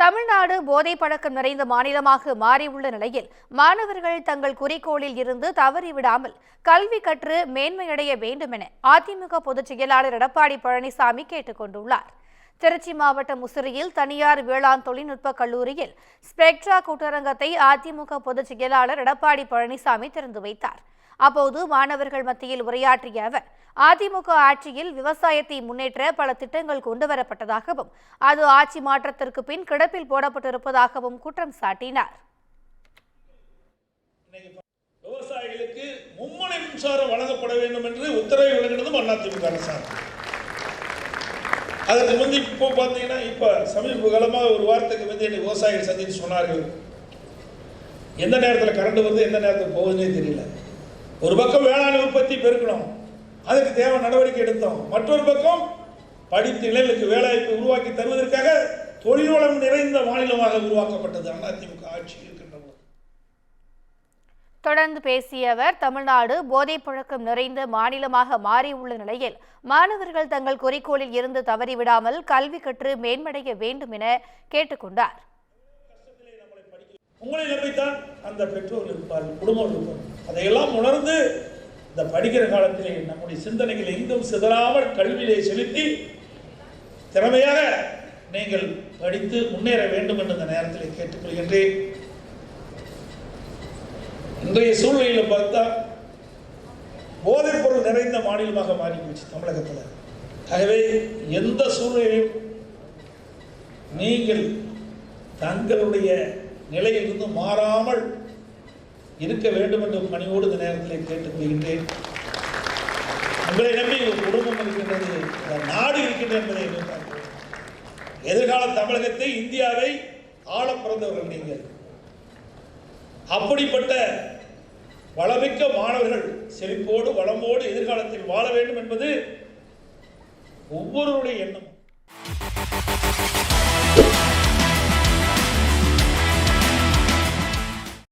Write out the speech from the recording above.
தமிழ்நாடு போதை பழக்கம் நிறைந்த மாநிலமாக மாறியுள்ள நிலையில் மாணவர்கள் தங்கள் குறிக்கோளில் இருந்து தவறிவிடாமல் கல்வி கற்று மேன்மையடைய வேண்டும் என அதிமுக பொதுச் செயலாளர் எடப்பாடி பழனிசாமி கேட்டுக் கொண்டுள்ளார். திருச்சி மாவட்டம் முசிறியில் தனியார் வேளாண் தொழில்நுட்ப கல்லூரியில் ஸ்பெக்ட்ரா கூட்டரங்கத்தை அதிமுக பொதுச் செயலாளர் எடப்பாடி பழனிசாமி திறந்து வைத்தார். அப்போது மாணவர்கள் மத்தியில் உரையாற்றிய அவர், அதிமுக ஆட்சியில் விவசாயத்தை முன்னேற்ற பல திட்டங்கள் கொண்டுவரப்பட்டதாகவும் அது ஆட்சி மாற்றத்திற்கு பின் கிடப்பில் போடப்பட்டிருப்பதாகவும் குற்றம் சாட்டினார். விவசாயிகளுக்கு மும்முனை மின்சாரம் வழங்கப்பட வேண்டும் என்று உத்தரவை வழங்கினதும் அதிமுக அரசாங்கம். அதற்கு முந்தி இப்போ பார்த்தீங்கன்னா இப்ப சமீப காலமாக ஒரு வாரத்துக்கு வந்து என்னை விவசாயிகள் சந்தித்து சொன்னார்கள், எந்த நேரத்தில் கரண்ட் வந்து எந்த நேரத்தில் போகுதுன்னே தெரியல. ஒரு பக்கம் வேளாண் உற்பத்தி பெருக்கணும், அதுக்கு தேவை நடவடிக்கை எடுத்தோம். மற்றொரு பக்கம் படித்த இளைஞர்களுக்கு வேலைவாய்ப்பு உருவாக்கி தருவதற்காக தொழில் வளம் நிறைந்த மாநிலமாக உருவாக்கப்பட்டது அதிமுக ஆட்சி இருக்கின்ற. தொடர்ந்து பேசிய அவர், தமிழ்நாடு போதைப் பழக்கம் நிறைந்த மாநிலமாக மாறியுள்ள நிலையில் மாணவர்கள் தங்கள் குறிக்கோளில் இருந்து தவறிவிடாமல் கல்வி கற்று மேம்படைய வேண்டும் என கேட்டுக்கொண்டார். உங்களை நம்பித்தான் அந்த பெற்றோர்கள் இருப்பார்கள், குடும்பம் இருக்கும். அதையெல்லாம் உணர்ந்து இந்த படிக்கிற காலத்திலே நம்முடைய சிந்தனைகள் எங்கும் சிதறாமல் கல்வியிலே செலுத்தி திறமையாக நீங்கள் படித்து முன்னேற வேண்டும் என்று இந்த நேரத்தில் கேட்டுக்கொள்கின்றேன். இன்றைய சூழ்நிலையில் பார்த்தா போதைப் பொருள் நிறைந்த மாநிலமாக மாறி போச்சு தமிழகத்தில். ஆகவே எந்த சூழ்நிலையும் நீங்கள் தங்களுடைய நிலையிலிருந்து மாறாமல் இருக்க வேண்டும் என்று பணியோடு இந்த நேரத்தில் கேட்டுக்கொள்கின்றேன். உங்களை நம்பி ஒரு குடும்பம் இருக்கின்றது, நாடு இருக்கின்றது என்பதை பார்க்கிறேன். எதிர்கால தமிழகத்தை, இந்தியாவை ஆள பிறந்தவர்கள் நீங்கள். அப்படிப்பட்ட வளமிக்க மாணவர்கள் செழிப்போடு வளமோடு எதிர்காலத்தில் வாழ வேண்டும் என்பது ஒவ்வொருவருடைய எண்ணம்.